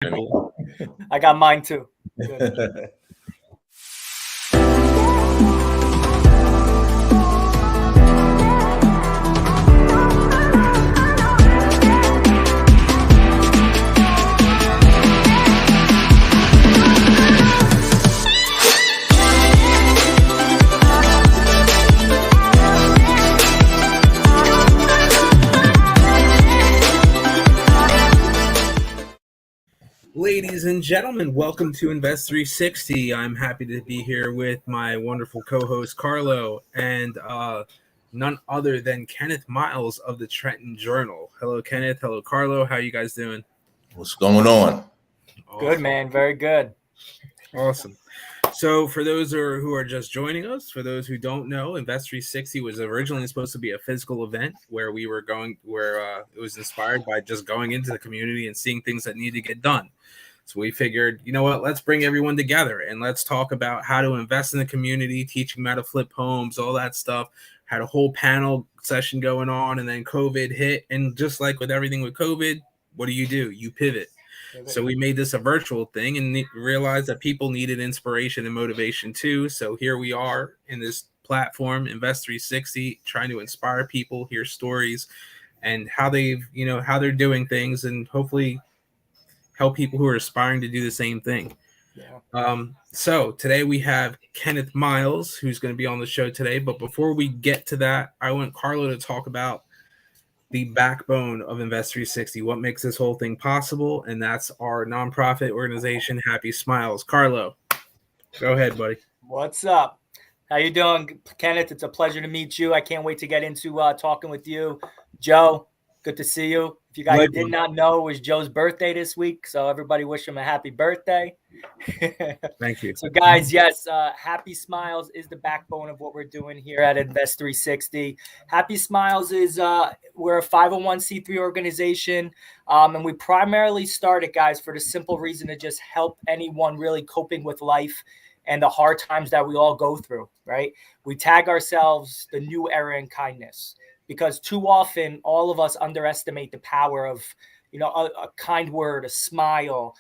I got mine too. Good. Ladies and gentlemen, welcome to Invest 360. I'm happy to be here with my wonderful co-host Carlo and none other than Kenneth Miles of the Trenton Journal. Hello, Kenneth. Hello, Carlo. How you guys doing? What's going on? Awesome. Good, man. Very good. Awesome. So for those who are just joining us, for those who don't know, Invest 360 was originally supposed to be a physical event where we were going, where it was inspired by just going into the community and seeing things that need to get done. So we figured, you know what, let's bring everyone together and let's talk about how to invest in the community, teaching them how to flip homes, all that stuff. Had a whole panel session going on, and then COVID hit. And just like with everything with COVID, what do? You pivot. So we made this a virtual thing and realized that people needed inspiration and motivation too. So here we are in this platform, Invest 360, trying to inspire people, hear stories and how they're doing things, and hopefully help people who are aspiring to do the same thing. Yeah. So today we have Kenneth Miles, who's going to be on the show today. But before we get to that, I want Carlo to talk about the backbone of Invest 360, what makes this whole thing possible, and that's our nonprofit organization, Happy Smiles. Carlo, go ahead, buddy. What's up? How you doing, Kenneth? It's a pleasure to meet you. I can't wait to get into talking with you. Joe, good to see you. If you guys did not know, it was Joe's birthday this week, so everybody wish him a happy birthday. Thank you. So, guys, yes, Happy Smiles is the backbone of what we're doing here at Invest 360. Happy Smiles is we're a 501c3 organization, and we primarily started, guys, for the simple reason to just help anyone really coping with life and the hard times that we all go through, right? We tag ourselves the new era in kindness, because too often all of us underestimate the power of, a kind word, a smile,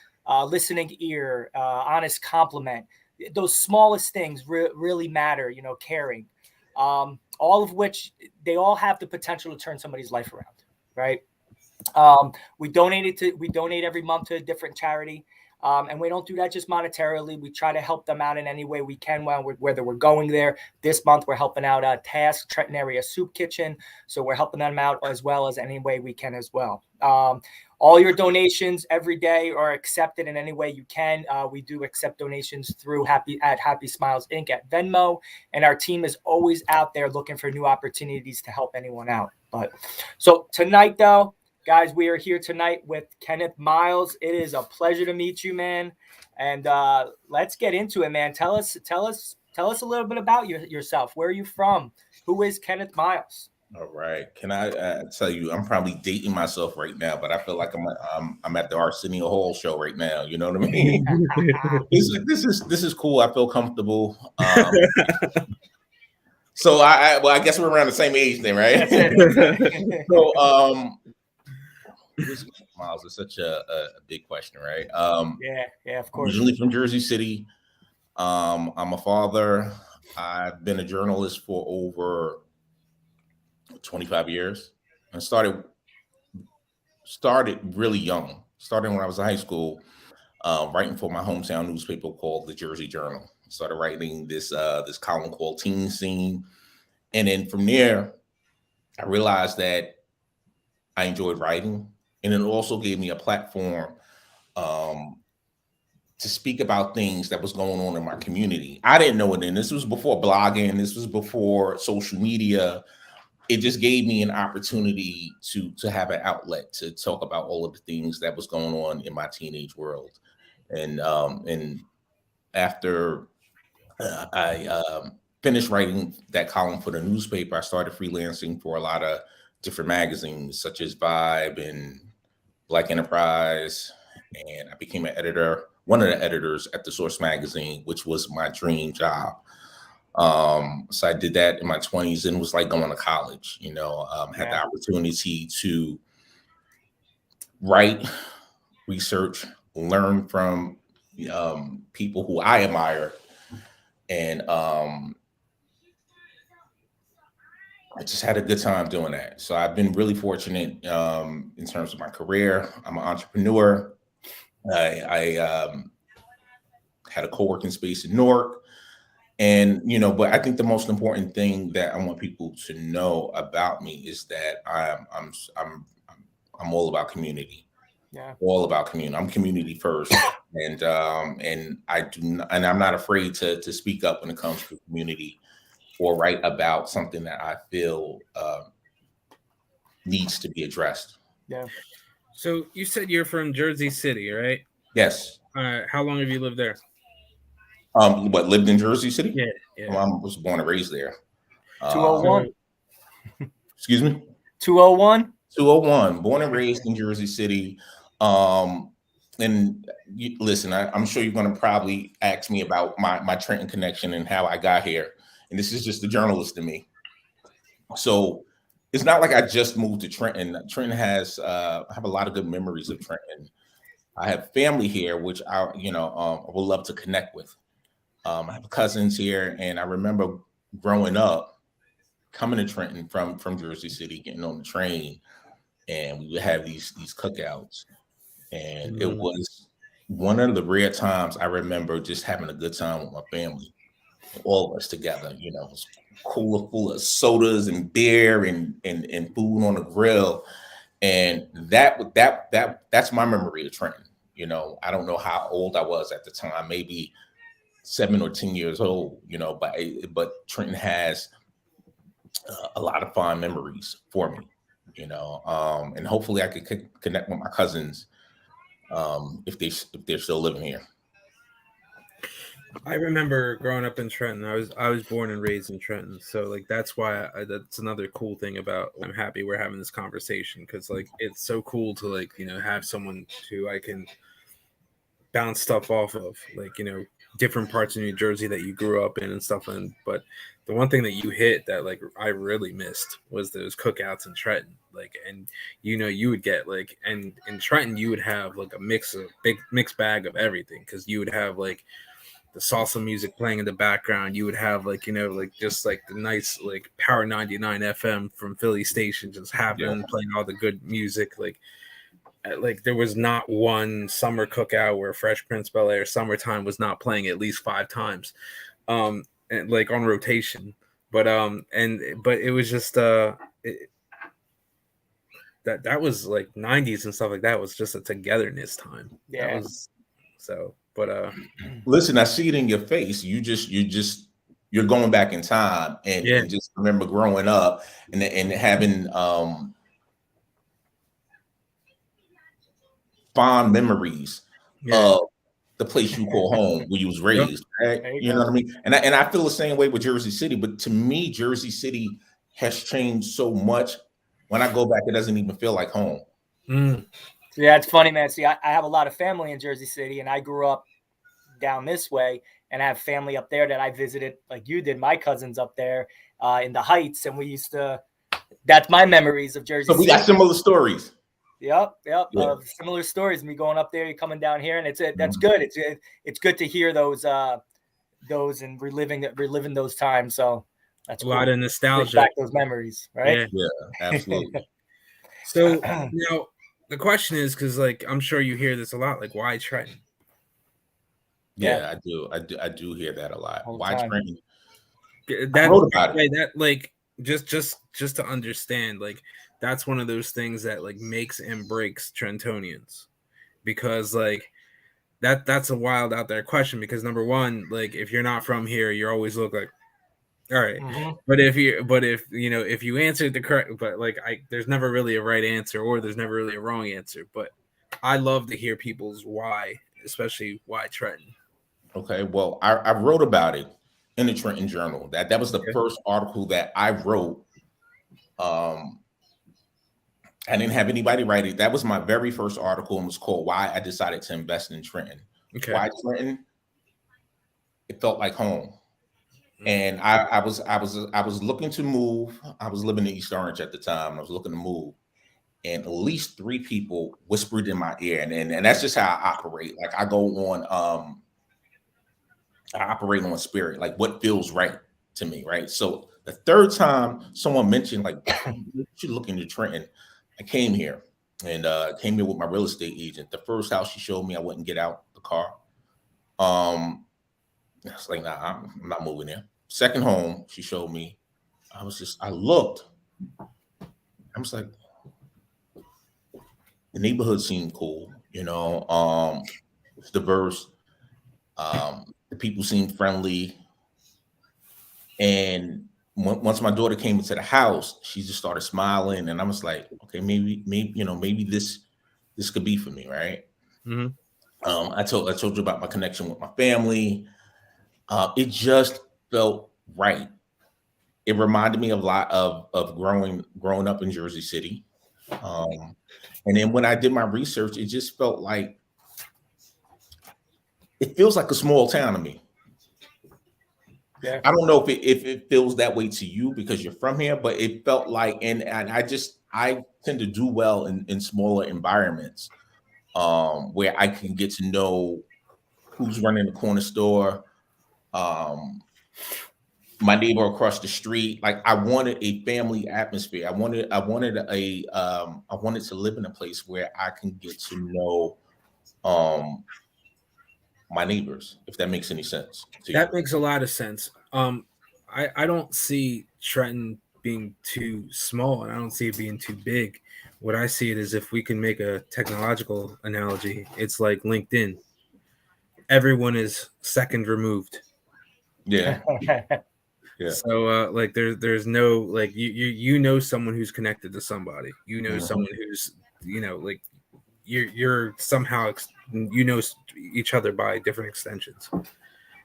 listening ear, honest compliment. Those smallest things really matter, caring. All of which, they all have the potential to turn somebody's life around, right? We donate every month to a different charity. And we don't do that just monetarily. We try to help them out in any way we can, whether we're going there. This month, we're helping out Task Trenton Area Soup Kitchen. So we're helping them out as well as any way we can as well. All your donations every day are accepted in any way you can. We do accept donations through Happy Smiles Inc. at Venmo. And our team is always out there looking for new opportunities to help anyone out. So tonight, though, guys, we are here tonight with Kenneth Miles. It is a pleasure to meet you, man. And let's get into it, man. Tell us a little bit about yourself. Where are you from? Who is Kenneth Miles? All right. Can I tell you, I'm probably dating myself right now, but I feel like I'm at the Arsenio Hall show right now. You know what I mean? This is cool. I feel comfortable. So I guess we're around the same age then, right? So Miles, is such a big question, right? Yeah, of course. Originally from Jersey City. I'm a father. I've been a journalist for over 25 years, and started really young. Starting when I was in high school, writing for my hometown newspaper called the Jersey Journal. Started writing this column called Teen Scene, and then from there, I realized that I enjoyed writing. And it also gave me a platform to speak about things that was going on in my community. I didn't know it then. This was before blogging. This was before social media. It just gave me an opportunity to have an outlet to talk about all of the things that was going on in my teenage world. And after I finished writing that column for the newspaper, I started freelancing for a lot of different magazines, such as Vibe and Black Enterprise, and I became one of the editors at the Source magazine, which was my dream job. So I did that in my 20s, and it was like going to college. Had the opportunity to write, research, learn from people who I admire, and I just had a good time doing that. So I've been really fortunate in terms of my career. I'm an entrepreneur. I had a co-working space in Newark, and but I think the most important thing that I want people to know about me is that I'm all about community. Yeah. All about community. I'm community first, and I do not, and I'm not afraid to speak up when it comes to community or write about something that I feel needs to be addressed. Yeah. So you said you're from Jersey City, right? Yes. How long have you lived there? What, lived in Jersey City? Yeah. Yeah. Well, I was born and raised there. 201. Excuse me? 201. 201. Born and raised in Jersey City. And listen, I'm sure you're going to probably ask me about my Trenton connection and how I got here. And this is just the journalist in me. So it's not like I just moved to Trenton. Trenton has I have a lot of good memories of Trenton. I have family here, which I would love to connect with. I have cousins here, and I remember growing up, coming to Trenton from Jersey City, getting on the train, and we would have these cookouts, and it was one of the rare times I remember just having a good time with my family, all of us together. It was cooler full of sodas and beer and food on the grill, and that's my memory of Trenton. I don't know how old I was at the time, maybe 7 or 10 years old, but Trenton has a lot of fond memories for me, and hopefully I could connect with my cousins if they're still living here. I remember growing up in Trenton. I was born and raised in Trenton, so like that's why that's another cool thing about. I'm happy we're having this conversation because like it's so cool to like have someone who I can bounce stuff off of, like different parts of New Jersey that you grew up in and stuff. And but the one thing that you hit that like I really missed was those cookouts in Trenton. Like, and you would get like, and in Trenton you would have like a big mixed bag of everything, because you would have like the salsa music playing in the background. You would have like like just like the nice like Power 99 FM from Philly station just happening, playing all the good music. Like there was not one summer cookout where Fresh Prince Bel-Air Summertime was not playing at least 5 times, and like on rotation. But it was just that was like 90s and stuff like that was just a togetherness time. Yeah. That was so. But listen, I see it in your face. You're going back in time and just remember growing up and having fond memories of the place you call home where you was raised, right? You know what I mean? And I feel the same way with Jersey City, but to me, Jersey City has changed so much. When I go back, it doesn't even feel like home. Yeah, it's funny, man. See, I have a lot of family in Jersey City, and I grew up down this way, and I have family up there that I visited like you did. My cousins up there in the Heights, and we used to, that's my memories of Jersey City. So we got similar stories. Yep. Similar stories. Me going up there, you coming down here, and that's good. It's good to hear those and reliving those times. So that's a lot of nostalgia, back those memories, right? Yeah, absolutely. So now the question is, because like I'm sure you hear this a lot, like why Trenton? Yeah, I do hear that a lot. Why Trenton? That like just to understand, like that's one of those things that like makes and breaks Trentonians, because like that's a wild out there question, because number one, like if you're not from here, you always look like all right. But if you answered the correct, but like there's never really a right answer, or there's never really a wrong answer. But I love to hear people's why, especially why Trenton. Okay, well, I wrote about it in the Trenton Journal. That was the first article that I wrote. I didn't have anybody write it. That was my very first article, and was called "Why I Decided to Invest in Trenton." Okay. Why Trenton? It felt like home, and I was looking to move. I was living in East Orange at the time. I was looking to move, and at least 3 people whispered in my ear, and that's just how I operate. Like I operate on spirit, like what feels right to me, right? So the third time someone mentioned like you should look into Trenton, I came here and came here with my real estate agent. The first house she showed me, I wouldn't get out the car. I was like, nah, I'm not moving there. Second home she showed me, I looked. I was like, the neighborhood seemed cool, it's diverse. The people seemed friendly. And once my daughter came into the house, she just started smiling. And I was like, okay, maybe this could be for me, right? Mm-hmm. I told you about my connection with my family. It just felt right. It reminded me a lot of growing up in Jersey City. And then when I did my research, it just felt like it feels like a small town to me. Yeah. I don't know if it feels that way to you because you're from here, but it felt like, and I tend to do well in smaller environments where I can get to know who's running the corner store, my neighbor across the street. Like I wanted a family atmosphere. I wanted to live in a place where I can get to know my neighbors, if that makes any sense to you. That makes a lot of sense. I don't see Trenton being too small, and I don't see it being too big. What I see it is, if we can make a technological analogy, it's like LinkedIn. Everyone is second removed. Yeah. Yeah. So like there's no like you know someone who's connected to somebody. You know someone who's like you're somehow each other by different extensions.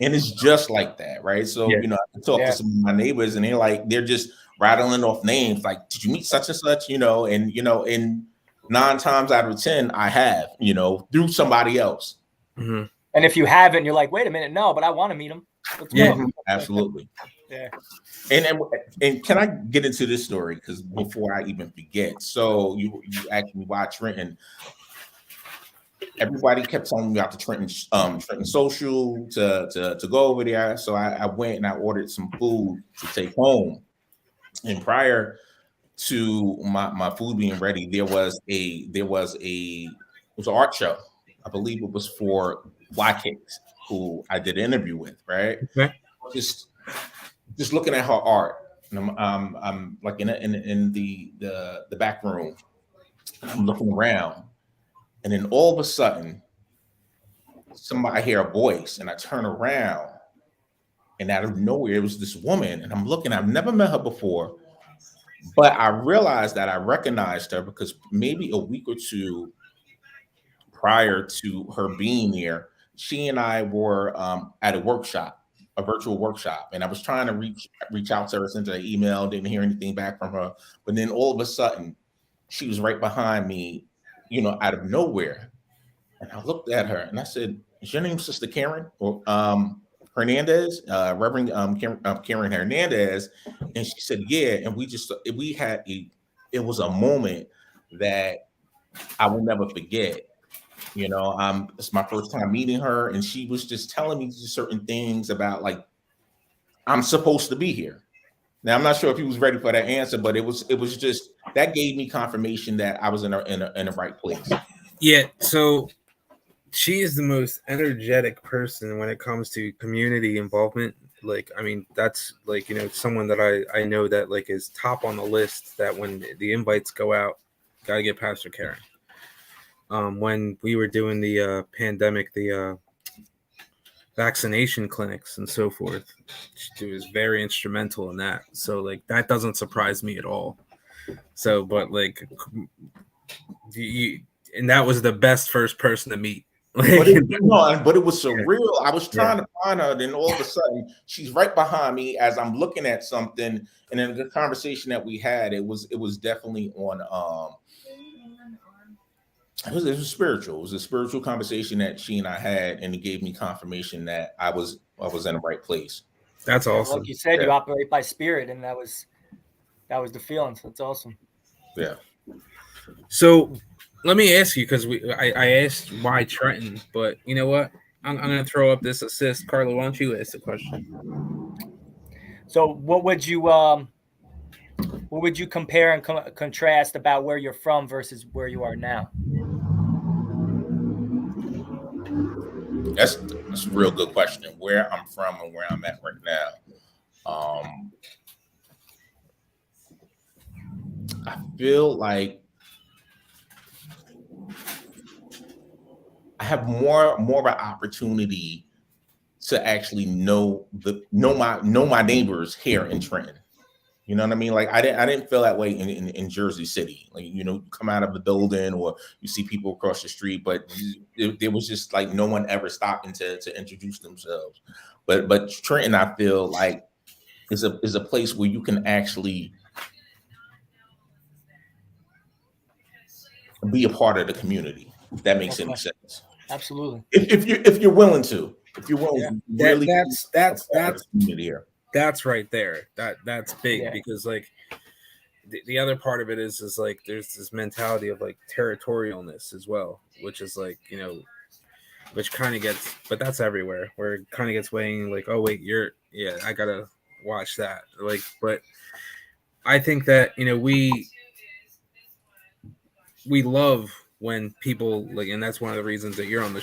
And it's just like that, right? So I can talk to some of my neighbors, and they're just rattling off names like, did you meet such and such? And 9 times out of 10 I have, through somebody else. Mm-hmm. And if you haven't, you're like, wait a minute, no, but I want to meet them. Absolutely. Yeah. And can I get into this story? Because before I even forget, so you asked me why Trenton. Everybody kept telling me about the Trenton Social to go over there. So I went and I ordered some food to take home. And prior to my food being ready, it was an art show. I believe it was for Black Kids, who I did an interview with, right? Okay. Just looking at her art, and I'm like in the back room. I'm looking around, and then all of a sudden, I hear a voice, and I turn around, and out of nowhere, it was this woman, and I'm looking. I've never met her before, but I realized that I recognized her because maybe a week or two prior to her being there, she and I were at a virtual workshop, and I was trying to reach out to her, sent her an email, didn't hear anything back from her. But then all of a sudden, she was right behind me, out of nowhere. And I looked at her and I said, "Is your name Sister Karen or Hernandez, Reverend Karen Hernandez?" And she said, "Yeah." And it was a moment that I will never forget. It's my first time meeting her, and she was just telling me certain things about like I'm supposed to be here. Now I'm not sure if he was ready for that answer, but it was just that gave me confirmation that I was in the right place. Yeah. So she is the most energetic person when it comes to community involvement. Like, I mean, that's like someone that I know that like is top on the list. That when the invites go out, gotta get Pastor Karen. When we were doing the pandemic, the vaccination clinics and so forth, she was very instrumental in that. So like that doesn't surprise me at all. So, but like, and that was the best first person to meet. But it was surreal. I was trying to find her, then all of a sudden she's right behind me as I'm looking at something. And then the conversation that we had, it was definitely on. It was spiritual. It was a spiritual conversation that she and I had, and it gave me confirmation that I was in the right place. That's awesome. Like you said, you operate by spirit, and that was the feeling. So that's awesome. Yeah. So let me ask you, because I asked why Trenton, but you know what? I'm going to throw up this assist. Carlo, why don't you ask the question? So what would you compare and contrast about where you're from versus where you are now? That's a real good question. Where I'm from and where I'm at right now. I feel like I have more of an opportunity to actually know my neighbors here in Trenton. You know what I mean? Like I didn't feel that way in Jersey City. Like, you know, you come out of the building or you see people across the street, but there was just like no one ever stopping to introduce themselves. But Trenton, I feel like is a place where you can actually be a part of the community. If that makes any sense. Absolutely. If you're willing to, really that's community here. That's right there. That's big because like the other part of it is like there's this mentality of like territorialness as well, which is like, you know, which kind of gets, but that's everywhere where it kind of gets weighing like, oh wait, I gotta watch that. Like, but I think that, you know, we love when people like, and that's one of the reasons that you're on the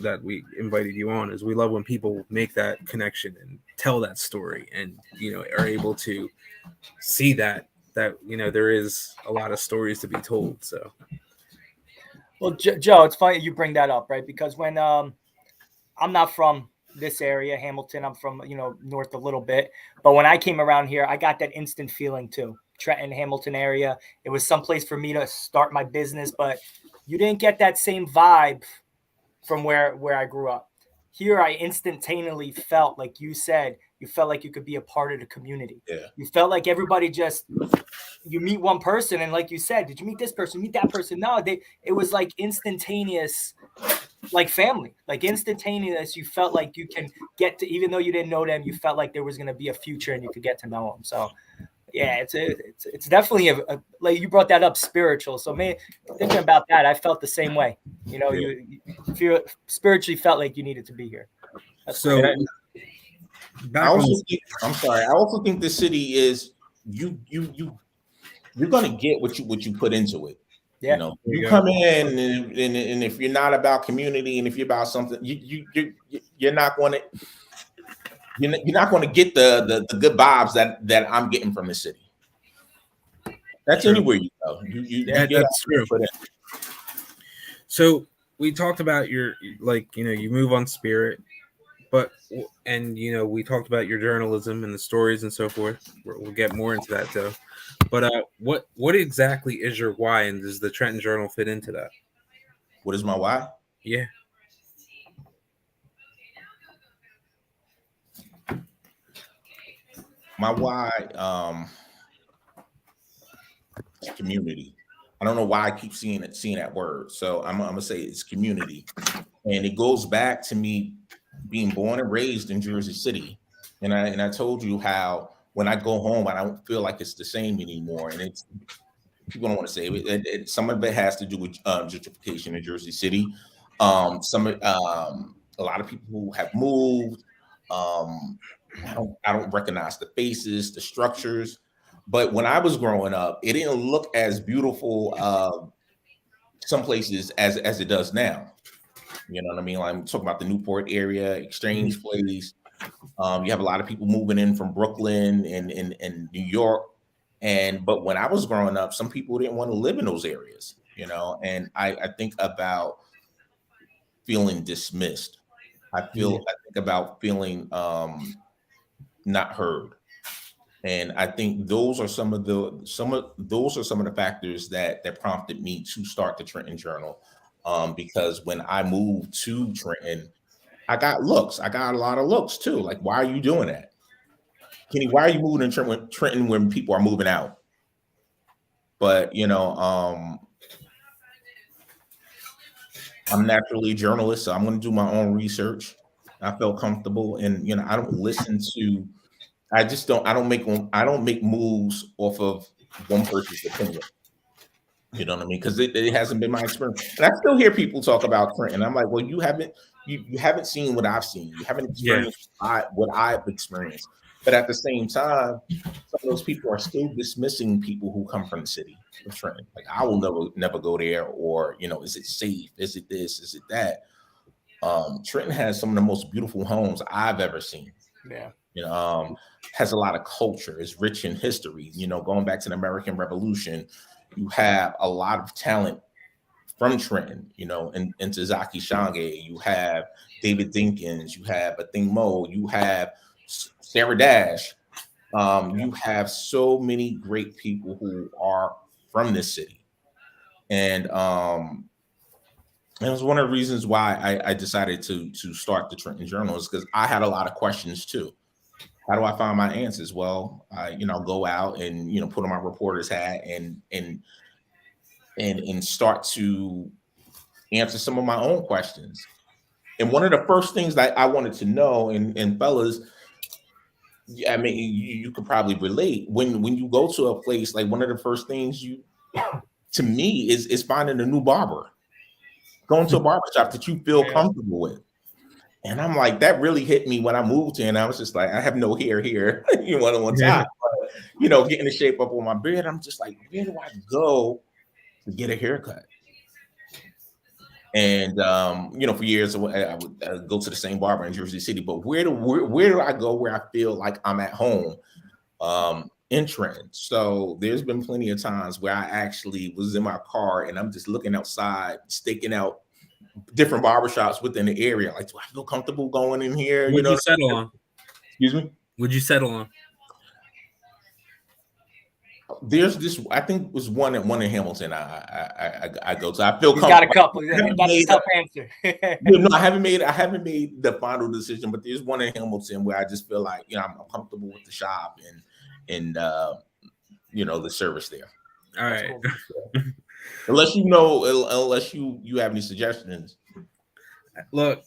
that we invited you on, is we love when people make that connection and tell that story and, you know, are able to see that, you know, there is a lot of stories to be told. So, well, Joe, it's funny you bring that up, right? Because when I'm not from this area, Hamilton, I'm from, you know, north a little bit, but when I came around here, I got that instant feeling too. Trenton, Hamilton area. It was someplace for me to start my business, but you didn't get that same vibe from where I grew up. Here, I instantaneously felt, like you said, you felt like you could be a part of the community. Yeah. You felt like everybody just, you meet one person and like you said, did you meet this person, meet that person? No, it was like instantaneous, like family, like instantaneous. You felt like you can get to, even though you didn't know them, you felt like there was going to be a future and you could get to know them. So yeah, it's definitely a like you brought that up, spiritual. So me thinking about that, I felt the same way. You know, you feel spiritually felt like you needed to be here. That's so. I also think the city is you're gonna get what you put into it. Yeah. You know, you come in and if you're not about community and if you're about something, you're not going to. You're not going to get the good vibes that I'm getting from the city. That's true. Anywhere you go. That's true. So we talked about your, like, you know, you move on Spirit, and you know, we talked about your journalism and the stories and so forth. We'll get more into that though. But what exactly is your why, and does the Trenton Journal fit into that? What is my why? Yeah. My why, community. I don't know why I keep seeing that word. So I'm gonna say it's community, and it goes back to me being born and raised in Jersey City. And I told you how when I go home, I don't feel like it's the same anymore. And it's people don't want to say it. Some of it has to do with gentrification in Jersey City. A lot of people who have moved. I don't recognize the faces, the structures, but when I was growing up, it didn't look as beautiful some places as it does now. You know what I mean? Like, I'm talking about the Newport area, Exchange Place. You have a lot of people moving in from Brooklyn and New York. But when I was growing up, some people didn't want to live in those areas, you know, and I think about feeling dismissed. I think about feeling not heard, and I think those are some of the factors that prompted me to start the Trenton Journal, because when I moved to Trenton, I got looks. I got a lot of looks too. Like, why are you doing that, Kenny? Why are you moving in Trenton when people are moving out? But you know, I'm naturally a journalist, so I'm going to do my own research. I felt comfortable, and you know, I don't make moves off of one person's opinion. You know what I mean? Because it hasn't been my experience. And I still hear people talk about Trenton. I'm like, well, you haven't seen what I've seen. You haven't experienced what I've experienced. But at the same time, some of those people are still dismissing people who come from the city of Trenton. Like, I will never go there, or, you know, is it safe? Is it this? Is it that? Trenton has some of the most beautiful homes I've ever seen. Yeah. You know, has a lot of culture, is rich in history. You know, going back to the American Revolution, you have a lot of talent from Trenton, you know, and Tazaki Shange, you have David Dinkins, you have Athing Mo, you have Sarah Dash. You have so many great people who are from this city. And it was one of the reasons why I decided to start the Trenton Journal, is because I had a lot of questions too. How do I find my answers? Well, I go out and, you know, put on my reporter's hat and start to answer some of my own questions. And one of the first things that I wanted to know, and fellas, I mean, you could probably relate, when you go to a place, like, one of the first things to me is finding a new barber, going to a barber shop that you feel comfortable with. And I'm like, that really hit me when I moved here. And I was just like, I have no hair here, you know, on top, but, you know, getting the shape up on my beard. I'm just like, where do I go to get a haircut? And, you know, for years I would go to the same barber in Jersey City, but where do I go where I feel like I'm at home in Trenton? So there's been plenty of times where I actually was in my car and I'm just looking outside, staking out different barbershops within the area. Like, do I feel comfortable going in here? Would you settle on? Excuse me? Would you settle on? There's this, I think it was one in Hamilton. I go to. I feel comfortable. Got a couple. That's a tough answer. No, I haven't made the final decision, but there's one in Hamilton where I just feel like, you know, I'm comfortable with the shop and you know, the service there. All right. Unless you have any suggestions. Look,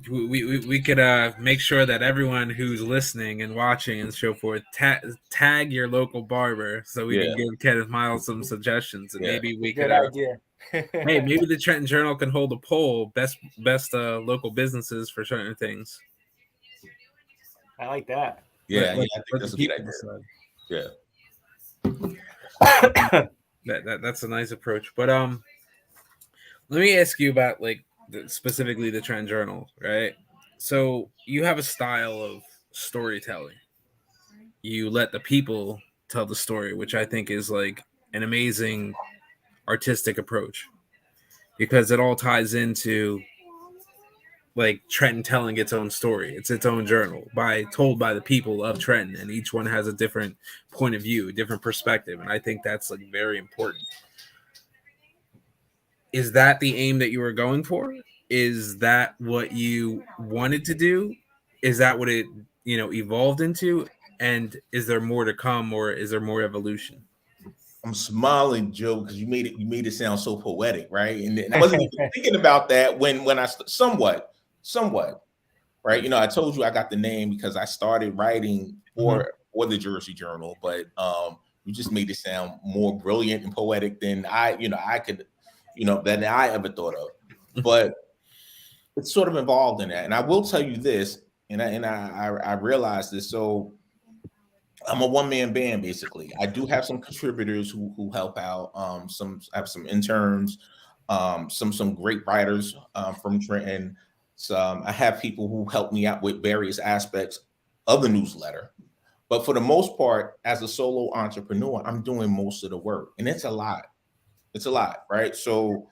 we could make sure that everyone who's listening and watching and so forth tag your local barber, so we can give Kenneth Miles some suggestions, and maybe we could. Hey, maybe the Trenton Journal can hold a poll, best local businesses for certain things. I like that. Yeah, I think that's a good idea. Yeah. That's a nice approach. But let me ask you about, like, specifically the Trenton Journal, right? So you have a style of storytelling. You let the people tell the story, which I think is like an amazing artistic approach, because it all ties into, like, Trenton telling its own story. It's its own journal told by the people of Trenton, and each one has a different point of view, a different perspective, and I think that's, like, very important. Is that the aim that you were going for? Is that what you wanted to do? Is that what it, you know, evolved into? And is there more to come, or is there more evolution? I'm smiling, Joe, because you made it sound so poetic, right? And I wasn't even thinking about that when I somewhat, right? You know, I told you I got the name because I started writing for the Jersey Journal, but you just made it sound more brilliant and poetic than I ever thought of. But it's sort of involved in that. And I will tell you this, and I realized this. So I'm a one-man band, basically. I do have some contributors who help out. I have some interns, some great writers from Trenton. I have people who help me out with various aspects of the newsletter. But for the most part, as a solo entrepreneur, I'm doing most of the work, and it's a lot. It's a lot, right? So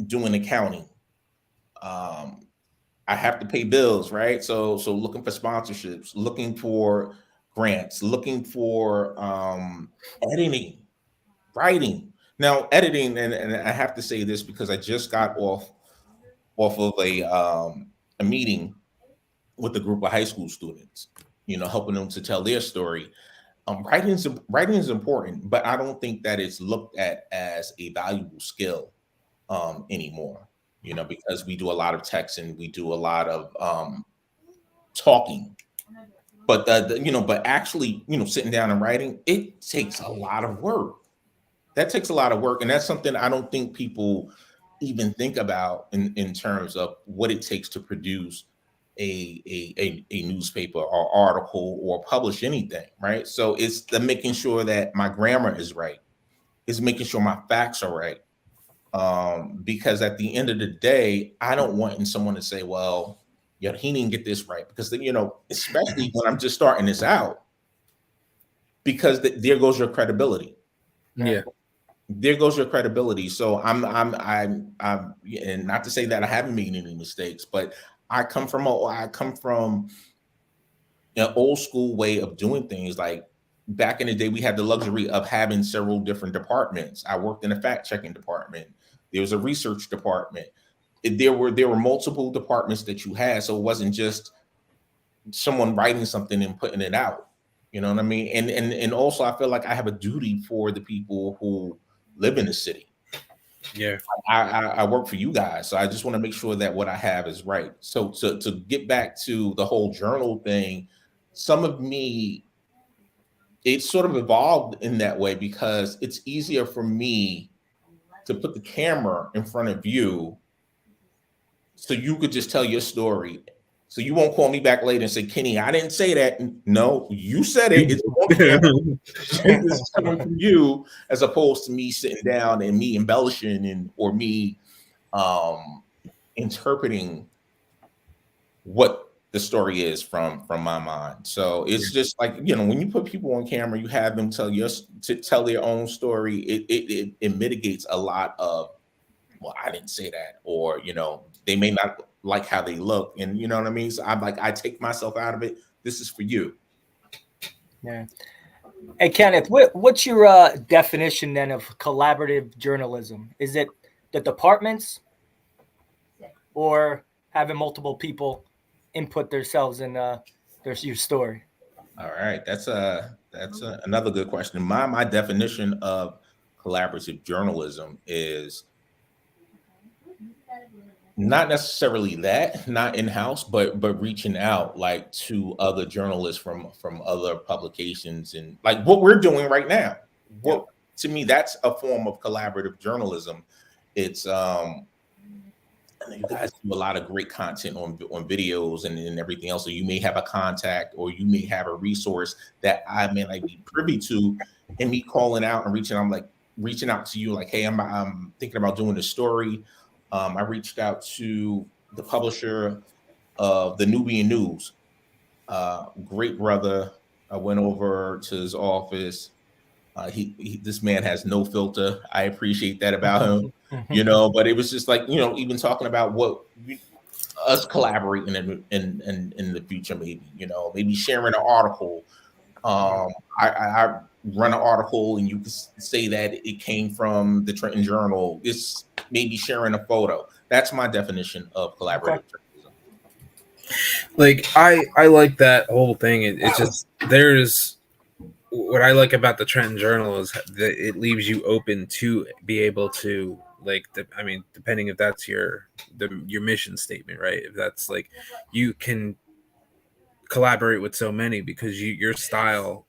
doing accounting, I have to pay bills, right? So looking for sponsorships, looking for grants, looking for editing, writing. Now, editing, and I have to say this because I just got off of a meeting with a group of high school students, you know, helping them to tell their story. Writing is important, but I don't think that it's looked at as a valuable skill anymore, you know, because we do a lot of texting, we do a lot of talking, but but actually, you know, sitting down and writing, it takes a lot of work. that takes a lot of work, and that's something I don't think people even think about in terms of what it takes to produce a newspaper or article or publish anything, right? So it's the making sure that my grammar is right, it's making sure my facts are right. Because at the end of the day, I don't want someone to say, well, you know, he didn't get this right, because then, you know, especially when I'm just starting this out, because there goes your credibility. Yeah. There goes your credibility. So I'm, and not to say that I haven't made any mistakes, but I come from an old school way of doing things. Like back in the day, we had the luxury of having several different departments. I worked in a fact checking department. There was a research department. There were multiple departments that you had, so it wasn't just someone writing something and putting it out. You know what I mean? And also, I feel like I have a duty for the people who live in the city. Yeah, I work for you guys, so I just want to make sure that what I have is right. So to get back to the whole journal thing, some of me, it sort of evolved in that way because it's easier for me to put the camera in front of you so you could just tell your story. So you won't call me back later and say, Kenny, I didn't say that. No, you said it. It's on camera. This is coming from you, as opposed to me sitting down and me embellishing or me interpreting what the story is from my mind. So it's just like, you know, when you put people on camera, you have them tell their own story. It mitigates a lot of, well, I didn't say that, or, you know, they may not like how they look, and you know what I mean. So I'm like, I take myself out of it. This is for you. Yeah. Hey, Kenneth, what's your definition then of collaborative journalism? Is it the departments, or having multiple people input themselves in your story? All right, that's another good question. My definition of collaborative journalism is not necessarily not in-house, but reaching out like to other journalists from other publications, and like what we're doing right now. What to me, that's a form of collaborative journalism. It's you guys do a lot of great content on videos and everything else. So you may have a contact, or you may have a resource that I may like be privy to, and me calling out and reaching out to you like, hey, I'm thinking about doing a story. I reached out to the publisher of the Nubian News, great brother. I went over to his office. This man has no filter. I appreciate that about him, you know. But it was just like, you know, even talking about us collaborating in the future, maybe, you know, maybe sharing an article. I run an article, and you can say that it came from the Trenton Journal. It's maybe sharing a photo. That's my definition of collaborative journalism. Like I like that whole thing. It's just, there's what I like about the Trenton Journal is that it leaves you open to be able to, like, I mean, depending if that's your mission statement, right? If that's like, you can collaborate with so many because your style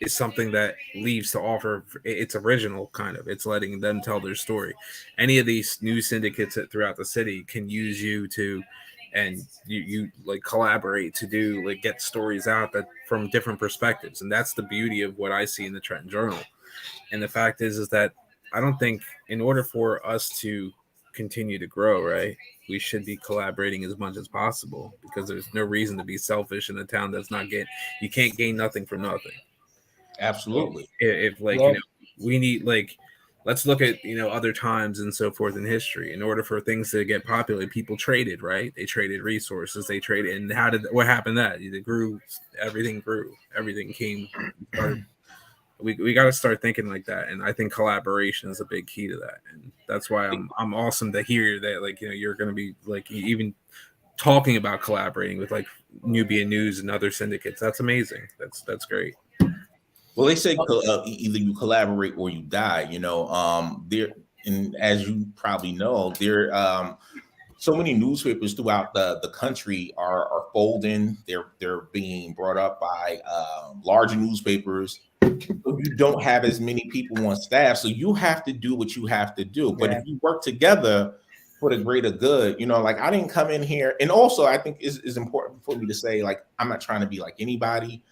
is something that leaves to offer. It's original, kind of. It's letting them tell their story. Any of these news syndicates throughout the city can use you to, and you like collaborate to do, like, get stories out that from different perspectives. And that's the beauty of what I see in the Trenton Journal. And the fact is that I don't think, in order for us to continue to grow, right, we should be collaborating as much as possible, because there's no reason to be selfish in a town that's not you can't gain nothing from nothing. Absolutely. If like, you know, we need, like, let's look at, you know, other times and so forth in history. In order for things to get popular, people traded, right? They traded resources, they traded. And what happened? That it grew, everything came. We got to start thinking like that. And I think collaboration is a big key to that. And that's why I'm awesome to hear that, like, you know, you're going to be, like, even talking about collaborating with, like, Nubian News and other syndicates. That's amazing. That's great. Well, they say either you collaborate or you die, you know. There, and as you probably know, there so many newspapers throughout the country are folding. They're being brought up by larger newspapers. You don't have as many people on staff, so you have to do what you have to do. But Yeah. if you work together for the greater good, like I didn't come in here, and also I think is important for me to say, like, I'm not trying to be like anybody.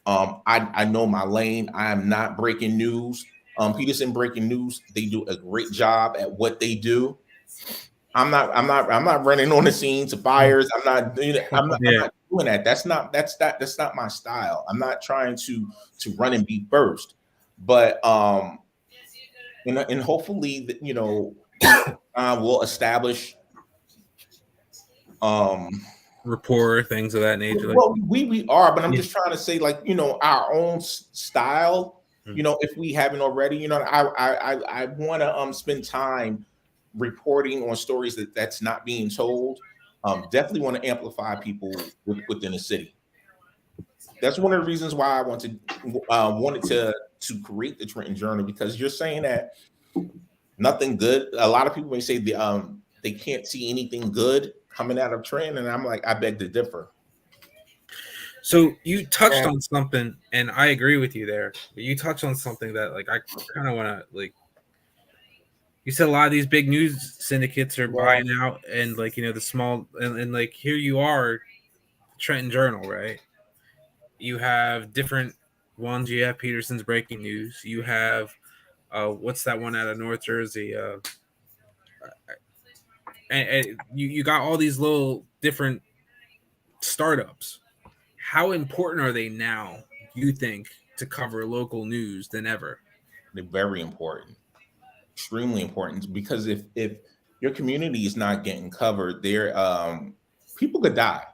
I know my lane. I am not breaking news. Peterson Breaking News, they do a great job at what they do. I'm not running on the scenes of fires. I'm not doing that. That's not my style. I'm not trying to run and be first. But and hopefully we'll establish rapport, things of that nature. Well, we are, but I'm just trying to say, like, our own style. If we haven't already, I want to spend time reporting on stories that's not being told. Definitely want to amplify people within the city. That's one of the reasons why I wanted to create the Trenton Journal, because you're saying that nothing good. A lot of people may say they can't see anything good coming out of Trenton, and I'm like, I beg to differ. So you touched on something, and I agree with you there. You touched on something that, like, I kind of want to, like, you said a lot of these big news syndicates are buying out, and, like, the small, and like, here you are, Trenton Journal, right? You have different ones. You have Peterson's Breaking News. You have, what's that one out of North Jersey? And you got all these little different startups. How important are they now, you think, to cover local news than ever? They're very important, extremely important, because if your community is not getting covered, people could die.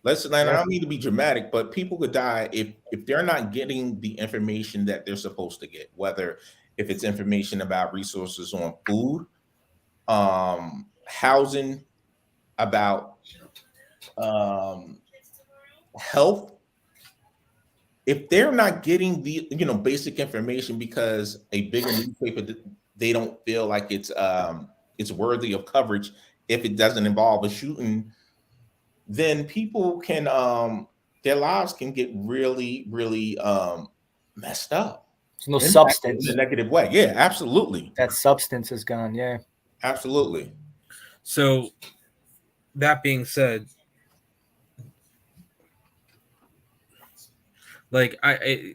I don't mean to be dramatic, but people could die if they're not getting the information that they're supposed to get, whether if it's information about resources on food, housing, about health. If they're not getting the basic information because a bigger newspaper, they don't feel like it's worthy of coverage, if it doesn't involve a shooting, then people can their lives can get really, really messed up. There's no substance in a negative way. Yeah, absolutely. That substance is gone. Yeah, absolutely. So that being said, like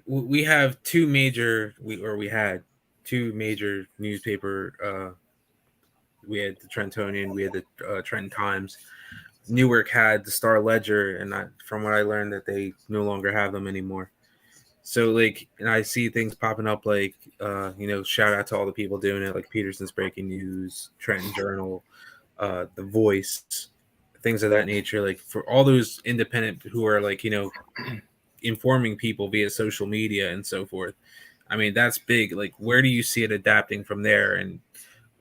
we had two major newspaper. We had the Trentonian, we had the Trenton Times. Newark had the Star Ledger, and from what I learned, that they no longer have them anymore. So, like, and I see things popping up, like, shout out to all the people doing it, like Peterson's Breaking News, Trenton Journal, The Voice, things of that nature. Like, for all those independent who are, like, informing people via social media and so forth. I mean, that's big. Like, where do you see it adapting from there? And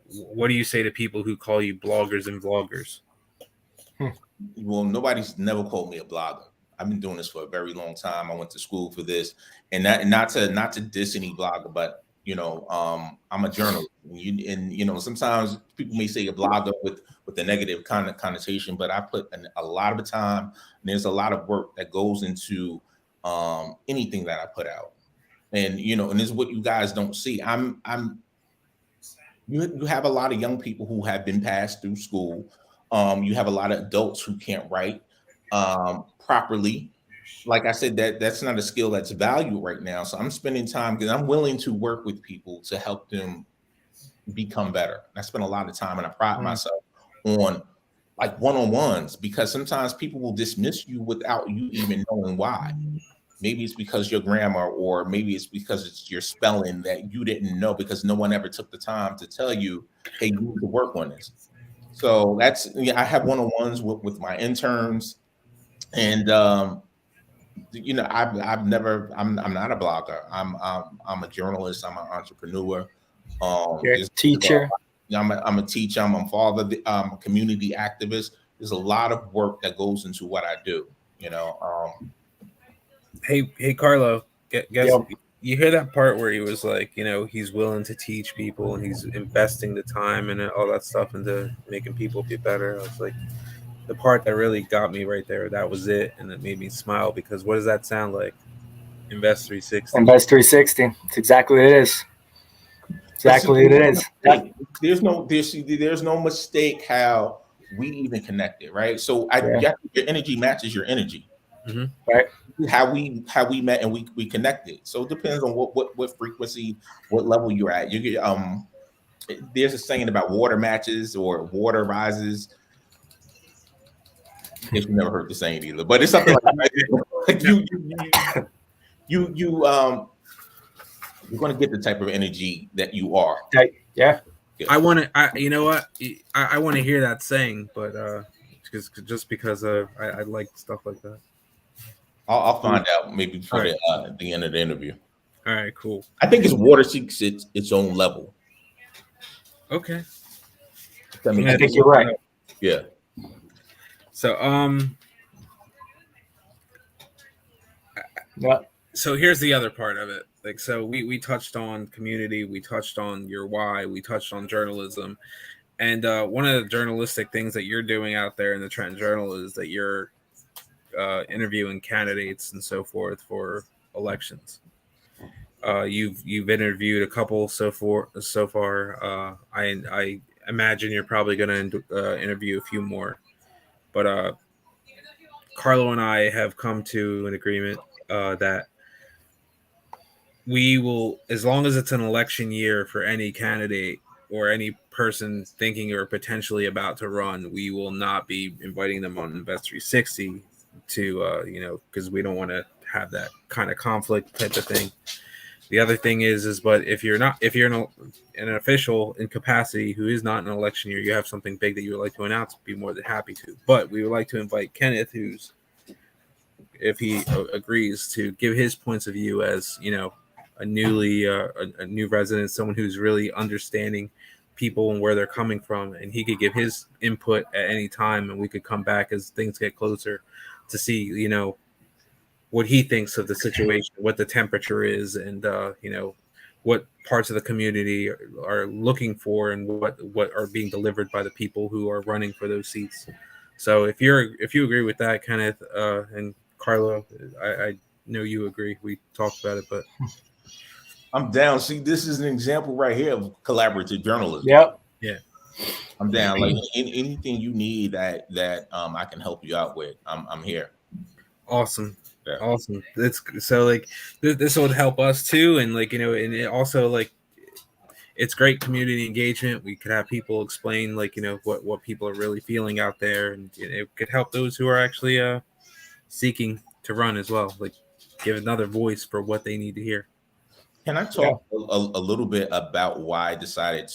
what do you say to people who call you bloggers and vloggers? Well, nobody's never called me a blogger. I've been doing this for a very long time. I went to school for this, and not to diss any blogger, but I'm a journalist. And sometimes people may say a blogger with a negative kind of connotation, but I put a lot of the time, and there's a lot of work that goes into anything that I put out, and and this is what you guys don't see. You have a lot of young people who have been passed through school. You have a lot of adults who can't write properly. Like I said, that's not a skill that's valued right now. So I'm spending time, because I'm willing to work with people to help them become better. I spend a lot of time, and I pride myself on, like, one-on-ones, because sometimes people will dismiss you without you even knowing why. Maybe it's because your grammar, or maybe it's because it's your spelling that you didn't know, because no one ever took the time to tell you, hey, you need to work on this. So I have one-on-ones with my interns, and I'm not a blogger. I'm a journalist. I'm an entrepreneur. You're a teacher. I'm a teacher. I'm a father. I'm a community activist. There's a lot of work that goes into what I do. Hey, Carlo, guess you hear that part where he was like, he's willing to teach people, and he's investing the time and all that stuff into making people be better. I was like, the part that really got me right there, that was it, and it made me smile, because what does that sound like? Invest 360. Invest 360. It's exactly what it is. Exactly what it is. There's no mistake how we even connected, right? So your energy matches your energy, right? How we met and we connected. So it depends on what frequency, what level you're at. You get there's a saying about water matches or water rises. I guess you never heard the saying either, but it's something like you're going to get the type of energy that you are. Yeah. I want to. You know what? I want to hear that saying, but because I like stuff like that. I'll find out maybe before the end of the interview. All right, cool. I think water seeks its own level. Okay. I think you're right. Yeah. So So here's the other part of it. Like, so we touched on community, we touched on your why, we touched on journalism, and one of the journalistic things that you're doing out there in the Trenton Journal is that you're interviewing candidates and so forth for elections. You've interviewed a couple so far. I imagine you're probably going to interview a few more, but Carlo and I have come to an agreement that we will, as long as it's an election year for any candidate or any person thinking or potentially about to run, we will not be inviting them on Invest 360 to, because we don't want to have that kind of conflict type of thing. The other thing is, but if you're an official in capacity who is not in an election year, you have something big that you would like to announce, be more than happy to. But we would like to invite Kenneth, if he agrees, to give his points of view as, a new resident, someone who's really understanding people and where they're coming from, and he could give his input at any time, and we could come back as things get closer to see, what he thinks of the situation, what the temperature is, and what parts of the community are looking for, and what are being delivered by the people who are running for those seats. So if you agree with that, Kenneth, and Carlo, I know you agree. We talked about it, but I'm down. See, this is an example right here of collaborative journalism. Yep. Yeah. I'm down. Like anything you need that I can help you out with, I'm here. Awesome. Yeah. Awesome. That's so like this would help us too, and and it also it's great community engagement. We could have people explain what people are really feeling out there, and it could help those who are actually seeking to run as well. Like, give another voice for what they need to hear. Can I talk a little bit about why I decided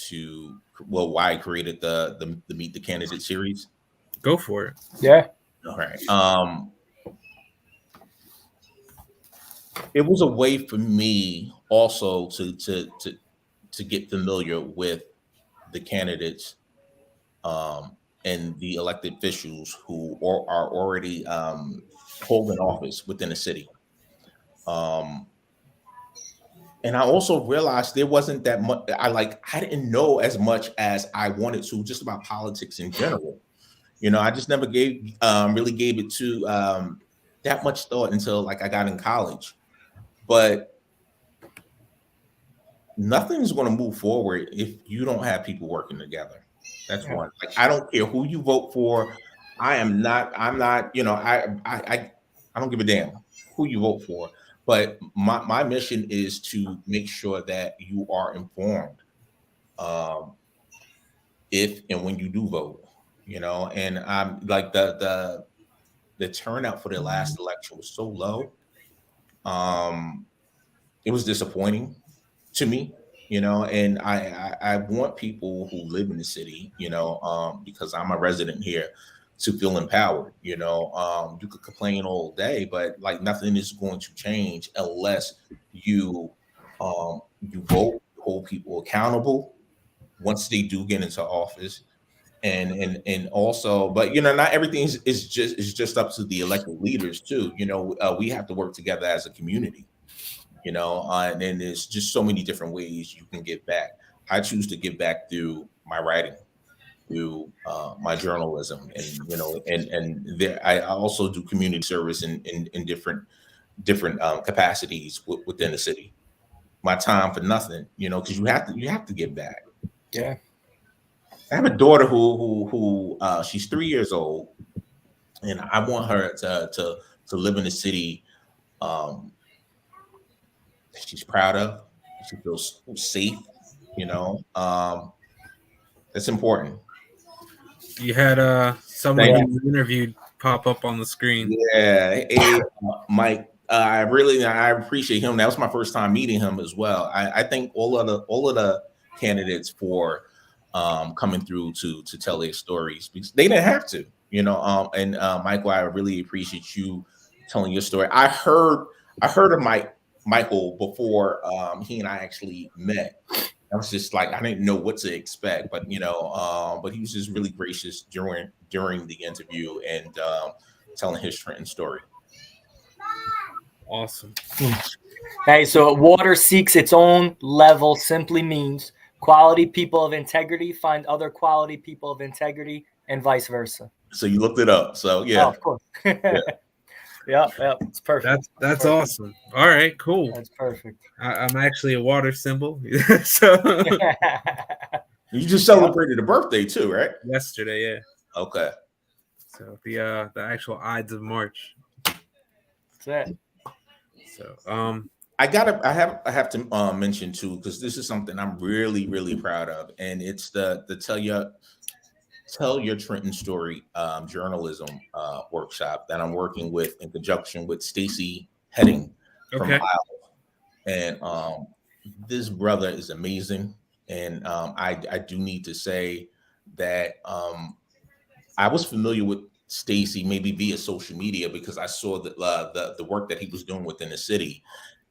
why I created the Meet the Candidate series? Go for it. Yeah. All right. It was a way for me also to get familiar with the candidates and the elected officials who are already holding office within the city. And I also realized there wasn't that much. I didn't know as much as I wanted to just about politics in general. I just never really gave it to that much thought until I got in college. But nothing's going to move forward if you don't have people working together. That's one. I don't care who you vote for. I'm not. I don't give a damn who you vote for. But my mission is to make sure that you are informed if and when you do vote, and I'm like the turnout for the last election was so low. It was disappointing to me, and I want people who live in the city, because I'm a resident here, to feel empowered. You could complain all day, but nothing is going to change unless you vote, hold people accountable once they do get into office, and also, but not everything is just up to the elected leaders too. We have to work together as a community. And then there's just so many different ways you can give back. I choose to give back through my writing, through my journalism, and I also do community service in different different capacities within the city. My time for nothing, because you have to give back. Yeah. I have a daughter who she's 3 years old, and I want her to live in a city that she's proud of. She feels safe. That's important. You had someone you interviewed pop up on the screen. Yeah, hey, Mike. I appreciate him. That was my first time meeting him as well. I thank all of the candidates for coming through to tell their stories, because they didn't have to, and Michael, I really appreciate you telling your story. I heard of Michael before he and I actually met. I was just like, I didn't know what to expect, but but he was just really gracious during the interview and telling his Trenton story. Awesome. Hey, so water seeks its own level simply means quality people of integrity find other quality people of integrity, and vice versa. So you looked it up. So yeah, of course. Yeah, it's perfect. That's awesome. All right, cool. That's perfect. I'm actually a water symbol. So you just celebrated a birthday too, right? Yesterday, yeah. Okay. So the actual Ides of March. That's it. So I have to mention too, because this is something I'm really, really proud of, and it's the Tell Your Trenton Story journalism workshop that I'm working with in conjunction with Stacy Heading from Iowa. And this brother is amazing. And I do need to say that I was familiar with Stacy maybe via social media, because I saw the work that he was doing within the city.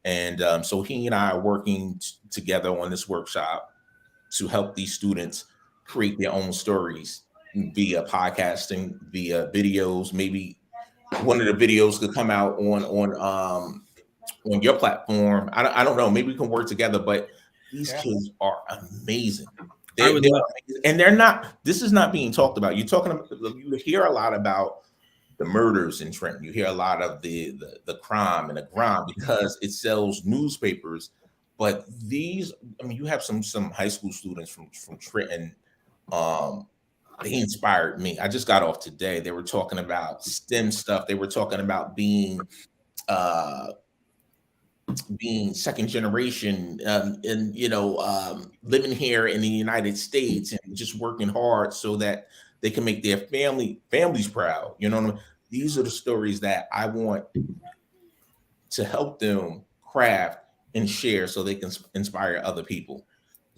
And so he and I are working together on this workshop to help these students create their own stories via podcasting, via videos. Maybe one of the videos could come out on your platform. I don't know. Maybe we can work together. But these kids are amazing. They're amazing. And they're not. This is not being talked about. You hear a lot about the murders in Trenton. You hear a lot of the crime and the grime because it sells newspapers. But these, you have some high school students from Trenton. They inspired me. I just got off today. They were talking about STEM stuff. They were talking about being second generation and living here in the United States and just working hard so that they can make their families proud. These are the stories that I want to help them craft and share so they can inspire other people.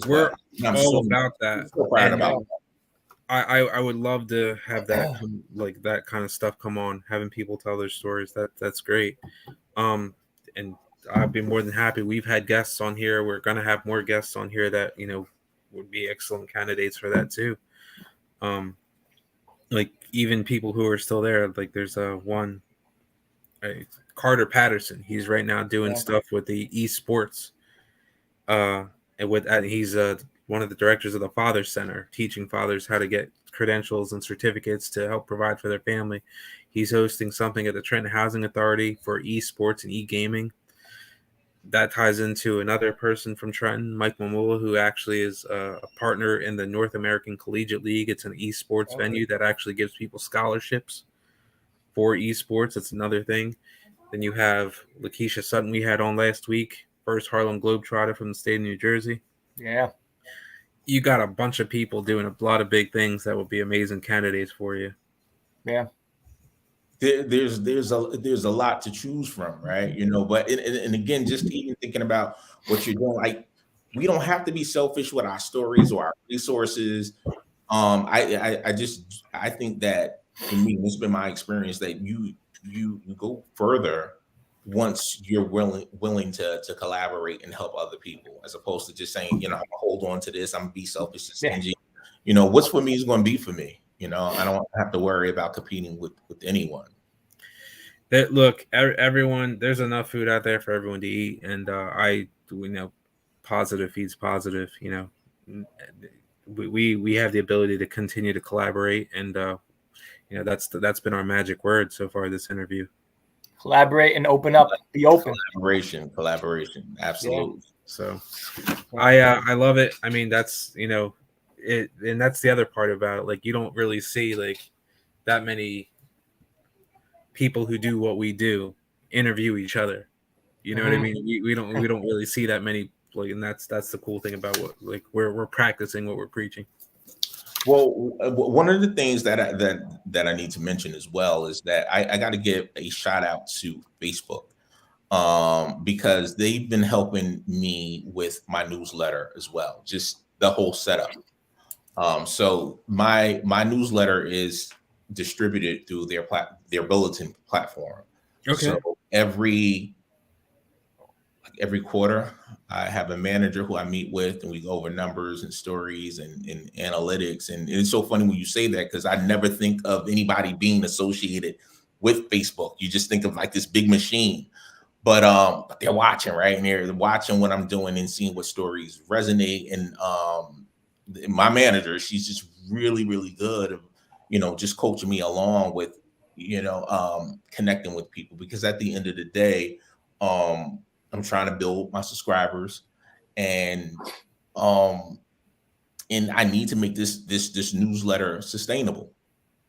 We're all about that. So proud about that. I would love to have that like that kind of stuff come on, having people tell their stories. That's great. And I've been more than happy. We've had guests on here. We're gonna have more guests on here that would be excellent candidates for that too. Like even people who are still there. Like there's one Carter Patterson. He's right now doing stuff with the esports. And he's one of the directors of the Father Center, teaching fathers how to get credentials and certificates to help provide for their family. He's hosting something at the Trenton Housing Authority for esports and e-gaming. That ties into another person from Trenton, Mike Mamula, who actually is a partner in the North American Collegiate League. It's an esports venue that actually gives people scholarships for esports. That's another thing. Then you have Lakeisha Sutton we had on last week, first Harlem Globetrotter from the state of New Jersey. Yeah. You got a bunch of people doing a lot of big things that would be amazing candidates for you. Yeah. There's a lot to choose from, right? But and again, just even thinking about what you're doing, like we don't have to be selfish with our stories or our resources. I think that for me, it's been my experience that you go further once you're willing to collaborate and help other people, as opposed to just saying, I'm gonna hold on to this, I'm gonna be selfish and stingy. What's for me is going to be for me. I don't have to worry about competing with anyone. Look, everyone, there's enough food out there for everyone to eat, and positive feeds positive. We have the ability to continue to collaborate, and that's been our magic word so far this interview. Collaborate and open up. Be open. Collaboration. Absolutely. Yeah. So I love it. I mean, that's, you know, it, and that's the other part about it. Like, you don't really see like that many people who do what we do interview each other. You know what I mean? We don't really see that many, like, and that's the cool thing about what, like, we're practicing what we're preaching. Well, one of the things that I need to mention as well is that I got to give a shout out to Facebook, because they've been helping me with my newsletter as well, just the whole setup. So my newsletter is distributed through their bulletin platform. Okay. So every quarter, I have a manager who I meet with, and we go over numbers and stories and analytics. And it's so funny when you say that, because I never think of anybody being associated with Facebook. You just think of like this big machine, but they're watching, right? And they're watching what I'm doing and seeing what stories resonate. And my manager, she's just really, really good, you know, just coaching me along with, you know, connecting with people, because at the end of the day, I'm trying to build my subscribers, and I need to make this newsletter sustainable.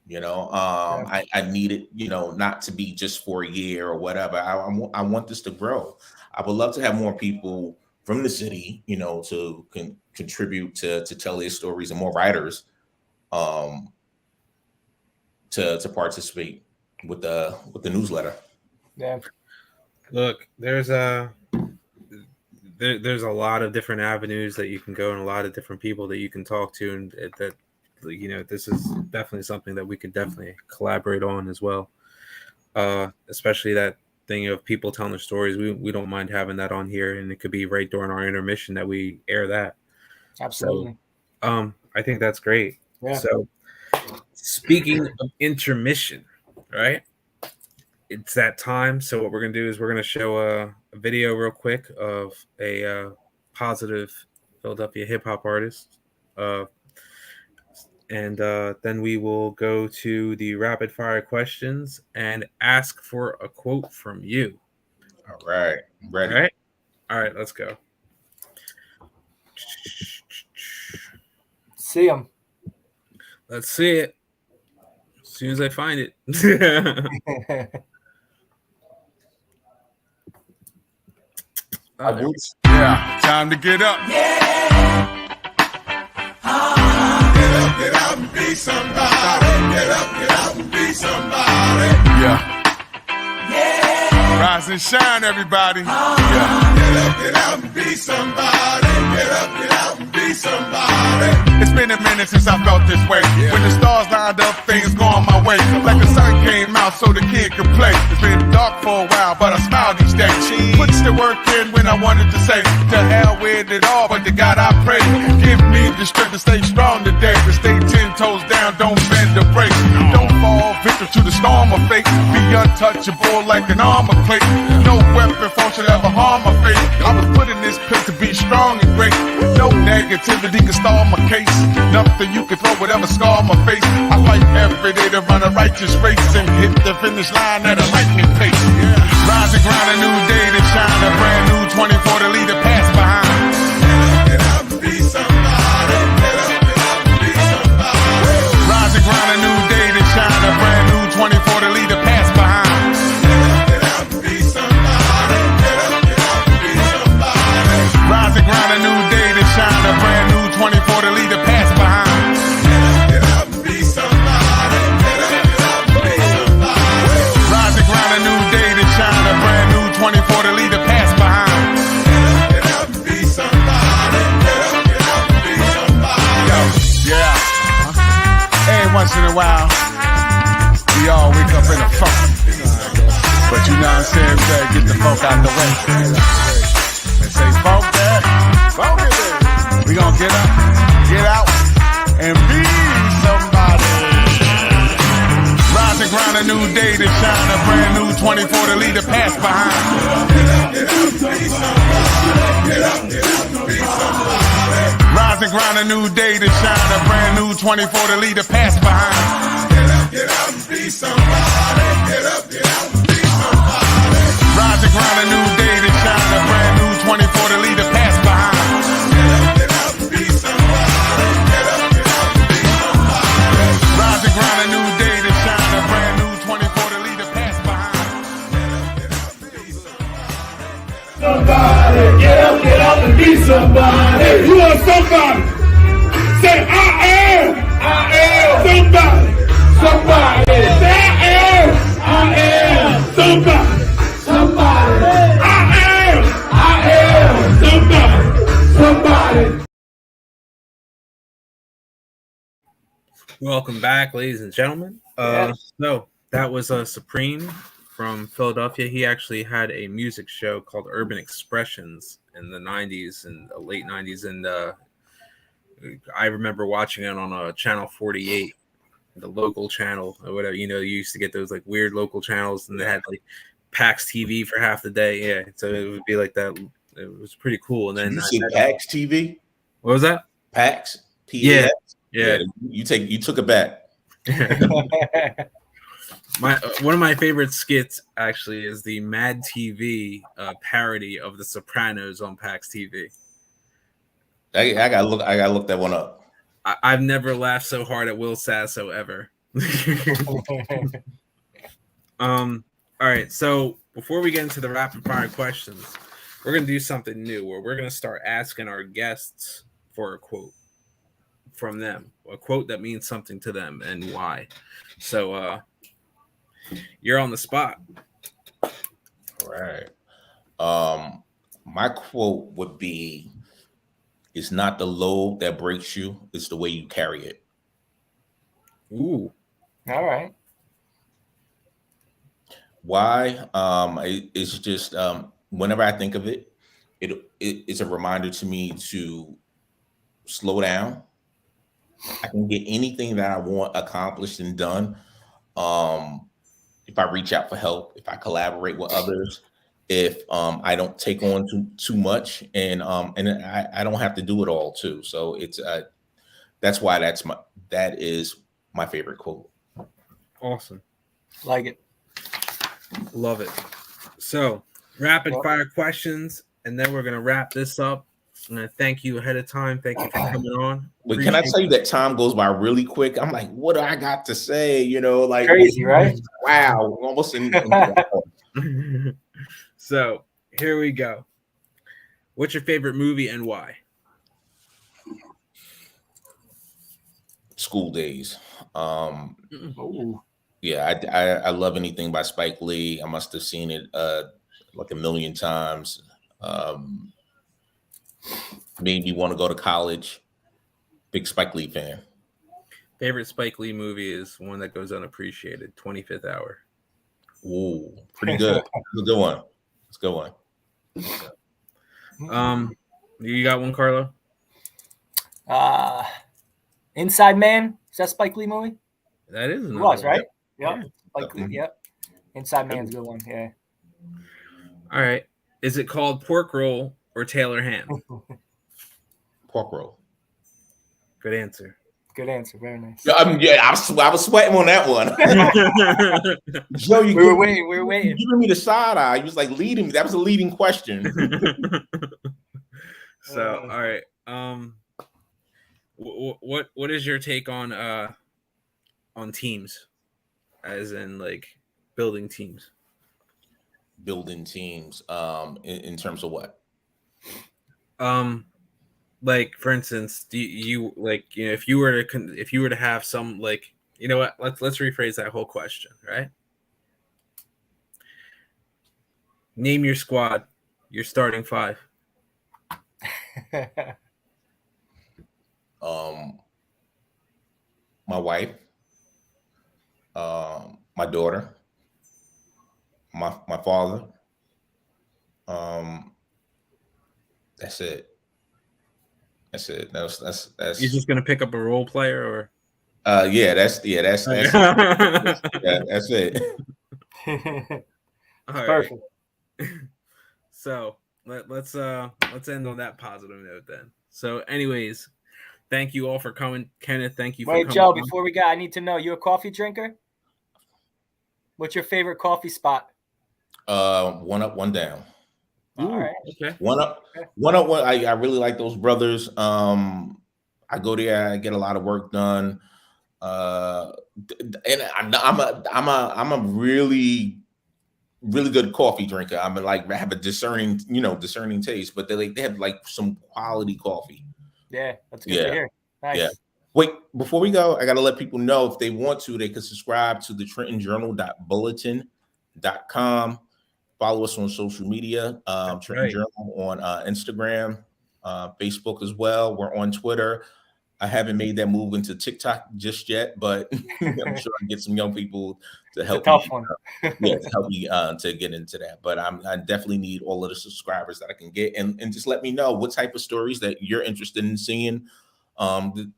You know, I need it, you know, not to be just for a year or whatever. I want this to grow. I would love to have more people from the city, you know, to contribute to tell their stories, and more writers to participate with the newsletter. Yeah. Look, there's a lot of different avenues that you can go, and a lot of different people that you can talk to, and that, you know, this is definitely something that we could definitely collaborate on as well. Especially that thing of people telling their stories. We don't mind having that on here, and it could be right during our intermission that we air that. Absolutely. So, I think that's great. Yeah. So, speaking of intermission, right? It's that time. So what we're going to do is we're going to show a video real quick of a positive Philadelphia hip hop artist. And then we will go to the rapid fire questions and ask for a quote from you. All right. I'm ready. All right. Let's go. See him. Let's see it. As soon as I find it. Yeah, time to get up. Yeah. Get up and be somebody. Get up and be somebody. Yeah. Rise and shine, everybody. Yeah. Get up and be somebody. Get up and be somebody. It's been a minute since I felt this way. Yeah. When the stars lined up, things going my way. Like the sun came out so the kid could play. It's been dark for a while, but I smiled each day. Puts the work in when I wanted to say, to hell with it all, but to God I pray. Give me the strength to stay strong today. To stay 10 toes down, don't bend the brakes. Don't fall victim to the storm of fate. Be untouchable like an armor plate. No weapon form should ever harm my faith. I was put in this place to be strong and great. No negativity can stall my case. Nothing you can throw would ever scar my face. I fight every day to run a righteous race and hit the finish line at a lightning pace. Rise and grind, a new day to shine, a brand new 24 to lead the past behind. Get up and be somebody. Get up and be somebody. Rise and grind, a new day to shine, a brand new 24 to lead the past behind. Get up and be somebody. Get up and be somebody. Rise and grind, a new day to shine, a brand new 24 to lead the past behind. Get up and be somebody. Get up and be somebody. Rise and grind, a new day to shine, a brand new 24 to lead the past behind. Get up and be somebody. Get up and be somebody. Yo, yeah. Every once in a while, we all wake up in a funk. But you know what I'm saying? We gotta get the funk out the way. They say funk that, funk it. We gonna get up, get out, and be somebody. Rise and grind, a new day to shine, a brand new 24 to lead the past behind. Get up, be somebody. Get up, be somebody. Rise and grind, a new day to shine, a brand new 24 to lead the past behind. Get up, be somebody. Get up, be somebody. be somebody. You are somebody. Say, I am somebody. Somebody. Say, I am somebody. Somebody. I am somebody. Somebody. Welcome back, ladies and gentlemen. So that was Supreme from Philadelphia. He actually had a music show called Urban Expressions in the 90s and the late 90s. And I remember watching it on Channel 48, the local channel or whatever. You used to get those like weird local channels, and they had like PAX TV for half the day. Yeah, so it would be like that. It was pretty cool. And then you see PAX TV? What was that? PAX? Yeah. You took it back. One of my favorite skits actually is the Mad TV parody of The Sopranos on PAX TV. I gotta look that one up. I've never laughed so hard at Will Sasso ever. All right, so before we get into the rapid fire questions, we're gonna do something new where we're gonna start asking our guests for a quote from them, a quote that means something to them and why. So you're on the spot. All right. My quote would be, "It's not the load that breaks you, it's the way you carry it." Ooh. All right. Why? It's just whenever I think of it, it's a reminder to me to slow down. I can get anything that I want accomplished and done if I reach out for help, if I collaborate with others, if I don't take on too much, and I don't have to do it all too. So it's that's why that is my favorite quote. Awesome. Like it. Love it. So rapid fire questions, and then we're gonna wrap this up. And I thank you ahead of time. Thank you for coming on. But can I tell you that time goes by really quick? I'm like, what do I got to say? Like crazy, right? Wow, almost in So here we go. What's your favorite movie and why? School Days. Ooh. Yeah, I love anything by Spike Lee. I must have seen it like a million times. Made me want to go to college. Big Spike Lee fan. Favorite Spike Lee movie is one that goes unappreciated, 25th Hour. Ooh, pretty good. It's a good one. It's a good one. You got one, Carlo? Inside Man. Is that Spike Lee movie? That is. It was, right? Yeah. Yep. Spike Lee, yep. Inside Man's a good one, yeah. All right. Is it called pork roll or Taylor ham? Pork roll. Good answer. Good answer. Very nice. I was sweating on that one. Joe, we were waiting. Giving me the side eye. You was like leading me. That was a leading question. So, all right. What is your take on teams, as in like building teams? Building teams. In terms of what? Like for instance, do you like, if you were to have some, like, what, let's rephrase that whole question, right? Name your squad, your starting five. My wife, my daughter, my father. That's it. That's it. That's. You're just gonna pick up a role player, or? That's yeah, that's it. All right. Perfect. So let's end on that positive note then. So, anyways, thank you all for coming, Kenneth. Thank you. Wait, Joe. Before we go, I need to know, you a coffee drinker? What's your favorite coffee spot? One up, one down. All right. Okay. One up. I really like those brothers. I go there, I get a lot of work done. And I'm a really really good coffee drinker. I'm like, I have a discerning taste, but they have like some quality coffee. Yeah, that's good to hear. Nice. Yeah. Wait, before we go, I got to let people know if they want to, they can subscribe to the TrentonJournal.bulletin.com. Follow us on social media, Trenton Journal on Instagram, Facebook as well. We're on Twitter. I haven't made that move into TikTok just yet, but I'm sure I can get some young people to help me. To help me to get into that. But I definitely need all of the subscribers that I can get, and just let me know what type of stories that you're interested in seeing.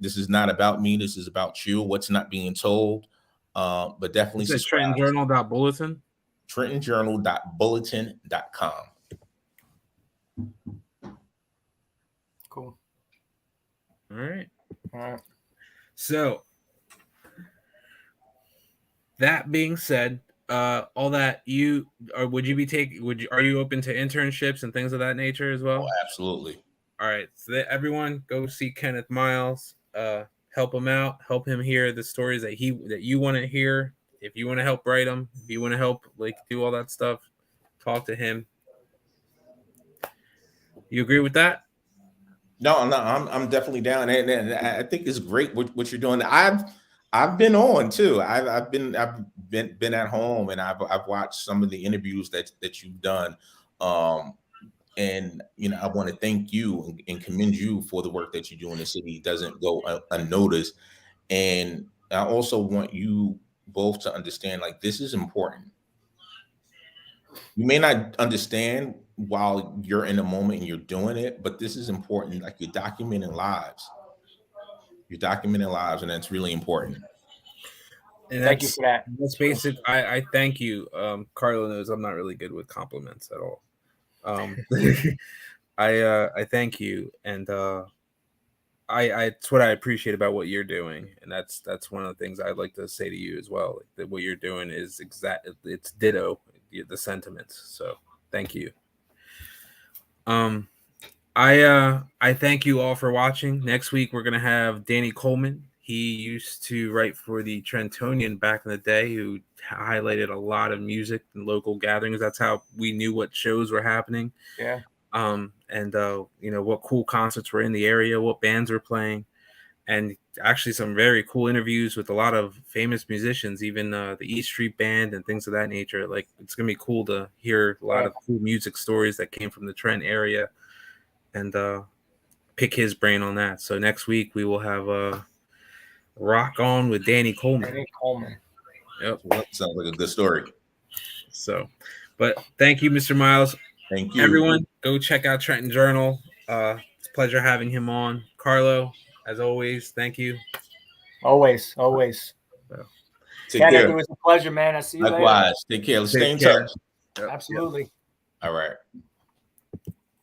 This is not about me. This is about you. What's not being told. But definitely subscribe. TrentonJournal.bulletin. TrentonJournal.bulletin.com. Cool. All right. So that being said, all that are you open to internships and things of that nature as well? Oh, absolutely. All right. So everyone go see Kenneth Miles, help him out, help him hear the stories that you want to hear. If you want to help write them, if you want to help like do all that stuff, talk to him. You agree with that? No, I'm definitely down, and I think it's great what you're doing. I've been on too. I've been at home, and I've watched some of the interviews that you've done. And I want to thank you and commend you for the work that you do in the city. It doesn't go unnoticed. And I also want you both to understand, like, this is important. You may not understand while you're in the moment and you're doing it, but this is important. Like, you're documenting lives. You're documenting lives, and that's really important. And thank you for that. That's basic. I thank you. Carlo knows I'm not really good with compliments at all. I thank you, and it's what I appreciate about what you're doing, and that's one of the things I'd like to say to you as well. Like, that what you're doing is it's ditto the sentiments. So thank you. I thank you all for watching. Next week we're gonna have Danny Coleman. He used to write for the Trentonian back in the day, who highlighted a lot of music and local gatherings. That's how we knew what shows were happening. Yeah. And what cool concerts were in the area, what bands were playing, and actually some very cool interviews with a lot of famous musicians, even the East Street Band and things of that nature. Like, it's gonna be cool to hear a lot of cool music stories that came from the Trent area, and pick his brain on that. So next week we will have Rock On with Danny Coleman. Danny Coleman. Yep, that sounds like a good story. So, but thank you, Mr. Miles. Thank you. Everyone, go check out Trenton Journal. It's a pleasure having him on. Carlo, as always, thank you. Always. Kenneth, it was a pleasure, man. I see you later. Likewise. Take care. Let's stay in touch. Absolutely. All right.